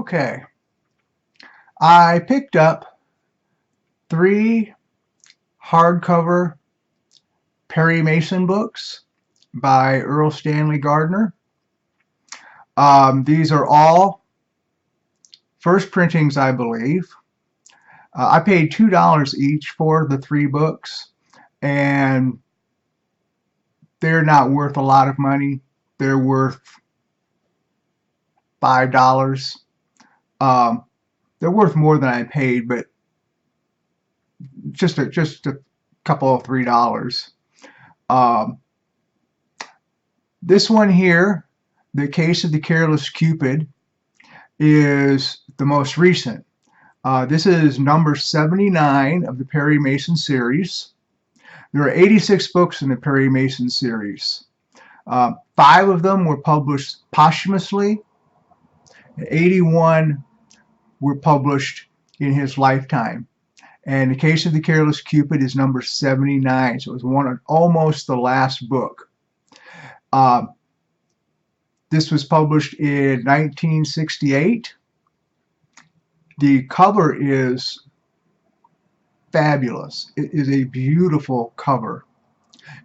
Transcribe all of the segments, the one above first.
Okay, I picked up 3 hardcover Perry Mason books by Earl Stanley Gardner. These are all first printings, I believe. I paid $2 each for the 3 books, and they're not worth a lot of money. They're worth $5. Um, they're worth more than I paid, but just a couple of $3. Um, this one here, The Case of the Careless Cupid, is the most recent. This is number 79 of the Perry Mason series. There are 86 books in the Perry Mason series. 5 of them were published posthumously, and 81 were published in his lifetime. And The Case of the Careless Cupid is number 79, so it was almost the last book. This was published in 1968. The cover is fabulous. It is a beautiful cover.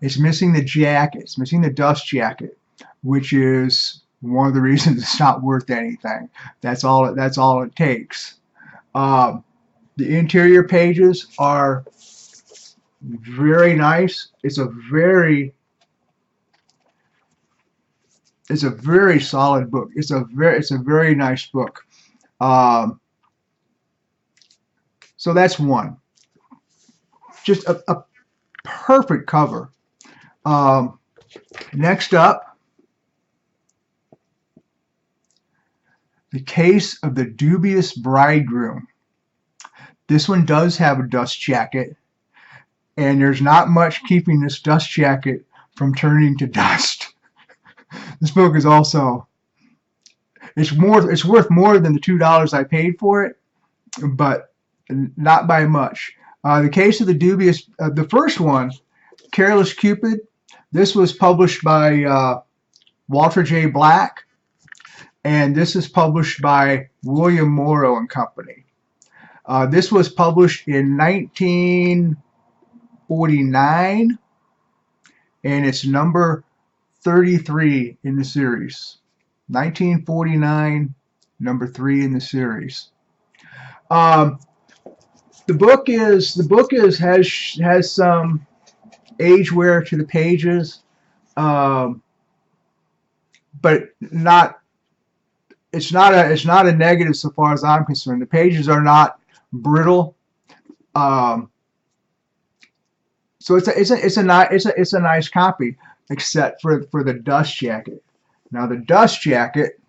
It's missing the jacket. It's missing the dust jacket, which is one of the reasons it's not worth anything. That's all it takes. The interior pages are very nice. It's a very solid book. It's a very nice book. So that's one. Just a perfect cover. Next up, The Case of the Dubious Bridegroom. This one does have a dust jacket, and there's not much keeping this dust jacket from turning to dust. This book is also, it's worth more than the $2 I paid for it, but not by much. The Case of the Dubious, the first one, Careless Cupid, this was published by Walter J. Black, and this is published by William Morrow and Company. This was published in 1949, and it's number 33 in the series. 1949, number 3 in the series. The book has some age wear to the pages, but it's not a negative so far as I'm concerned. The pages are not brittle, so it's a nice copy, except for the dust jacket. Now the dust jacket,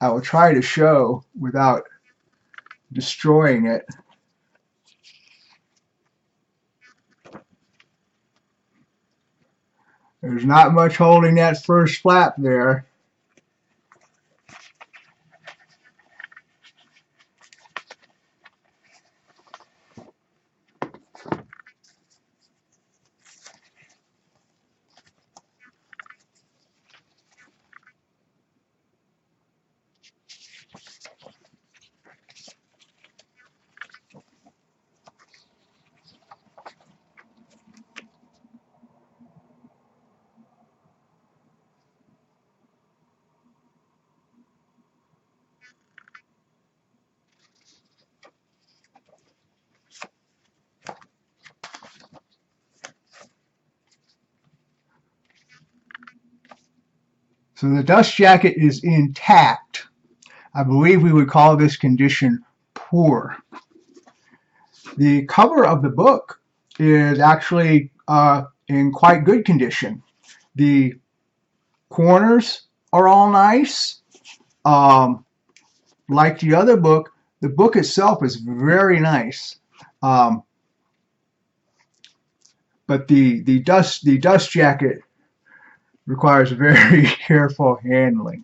I will try to show without destroying it. There's not much holding that first flap there. So the dust jacket is intact. I believe we would call this condition poor. The cover of the book is actually in quite good condition. The corners are all nice. Like the other book, the book itself is very nice. But the dust jacket requires very careful handling.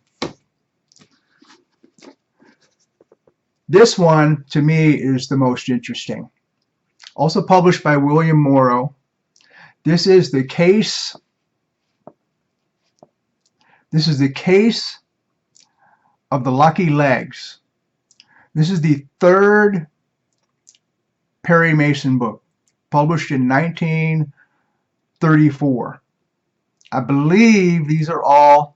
This one, to me, is the most interesting. Also published by William Morrow. This is the case. This is the Case of the Lucky Legs. This is the third Perry Mason book, published in 1934. I believe these are all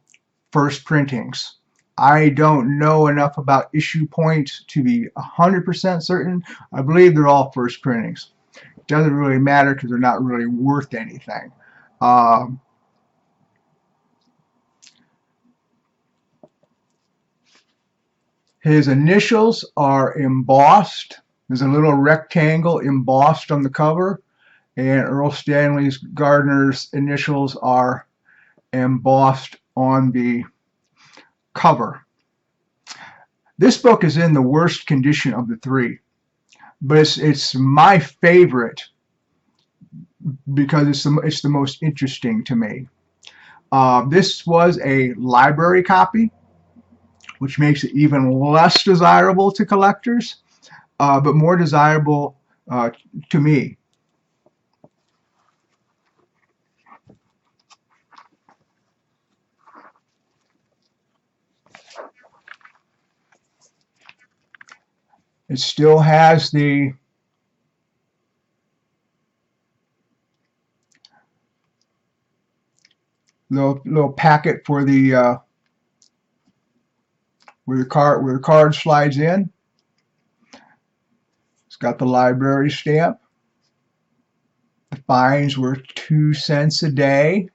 first printings. I don't know enough about issue points to be 100% certain. I believe they're all first printings. It doesn't really matter because they're not really worth anything. His initials are embossed. There's a little rectangle embossed on the cover, and Earl Stanley Gardner's initials are embossed on the cover. This book is in the worst condition of the three, but it's my favorite because it's the most interesting to me. This was a library copy, which makes it even less desirable to collectors, but more desirable to me. It still has the little packet for the where the card slides in. It's got the library stamp. The fines were 2 cents a day.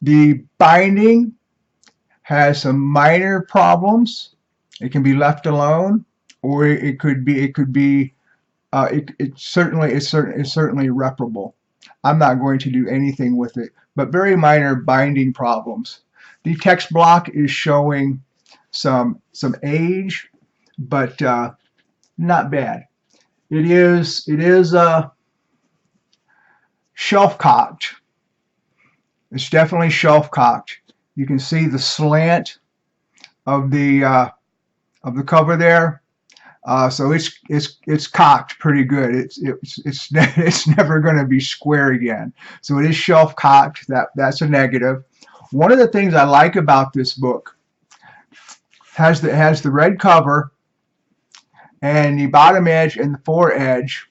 The binding has some minor problems. It can be left alone, or it's certainly reparable. I'm not going to do anything with it, but very minor binding problems. The text block is showing some age, but not bad. It is shelf cocked. It's definitely shelf cocked. You can see the slant of the cover there, so it's cocked pretty good. It's never going to be square again. So it is shelf cocked. That's a negative. One of the things I like about this book has the red cover and the bottom edge and the fore edge.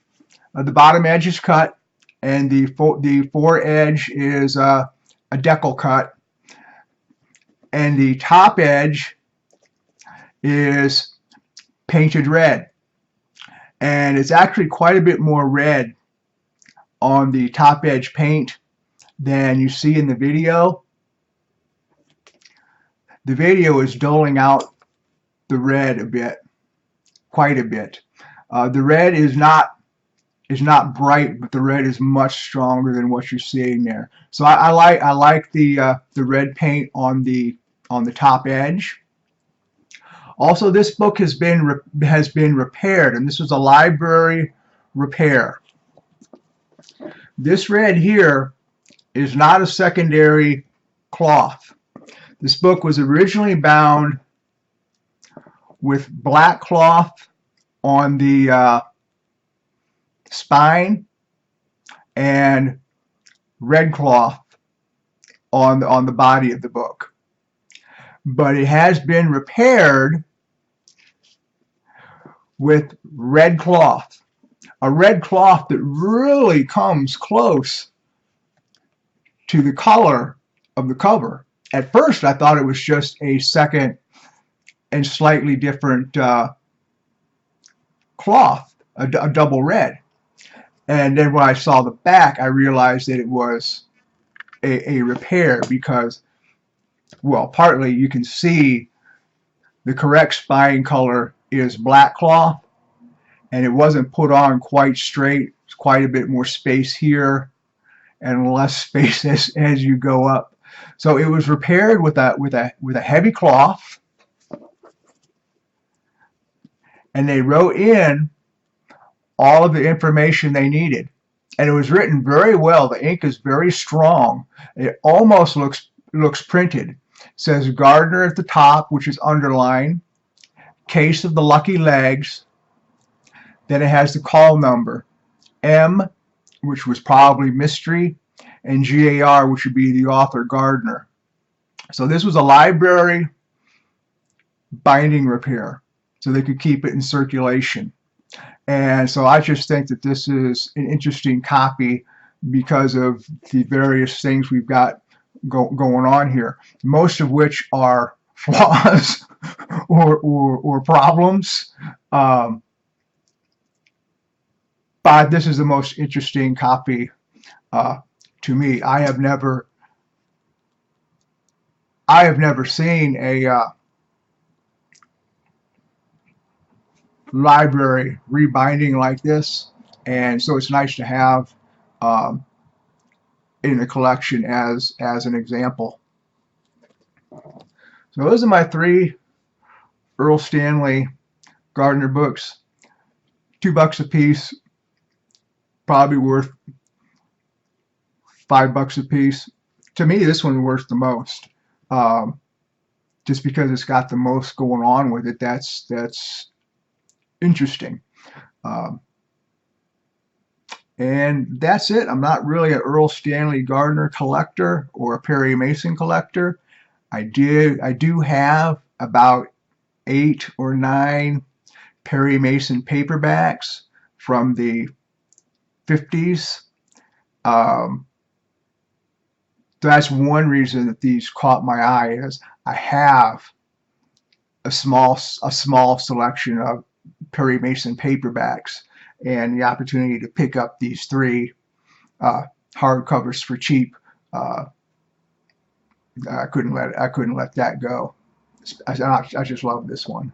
The bottom edge is cut, and the fore edge is a decal cut, and the top edge is painted red, and it's actually quite a bit more red on the top edge paint than you see in the video. The video is doling out the red a bit, quite a bit. The red is not bright, but the red is much stronger than what you're seeing there. So I like the red paint on the top edge. Also, this book has been repaired, and this was a library repair. This red here is not a secondary cloth. This book was originally bound with black cloth on the spine and red cloth on the body of the book. But it has been repaired with red cloth, a red cloth that really comes close to the color of the cover. At first, I thought it was just a second and slightly different cloth, a double red. And then when I saw the back, I realized that it was a repair because, well, partly you can see the correct spine color is black cloth, and it wasn't put on quite straight. It's quite a bit more space here and less space as you go up. So it was repaired with a heavy cloth, and they wrote in all of the information they needed, and it was written very well. The ink is very strong. It almost looks printed. It says Gardner at the top, which is underlined, case of the lucky legs. Then it has the call number, M, which was probably mystery, and GAR, which would be the author, Gardner. So this was a library binding repair. so they could keep it in circulation. And so I just think that this is an interesting copy because of the various things we've got going on here, most of which are flaws or problems. But this is the most interesting copy to me. I have never seen a library rebinding like this, and so it's nice to have um, in the collection as an example. So those are my 3 Earl Stanley Gardner books. $2 a piece, probably worth $5 a piece. To me, this one's worth the most, just because it's got the most going on with it. That's interesting. And that's it. I'm not really an Earl Stanley Gardner collector or a Perry Mason collector. I do have about 8 or 9 Perry Mason paperbacks from the 50s. That's one reason that these caught my eye, is I have a small selection of Perry Mason paperbacks, and the opportunity to pick up these 3 hardcovers for cheap. I couldn't let that go. I just love this one.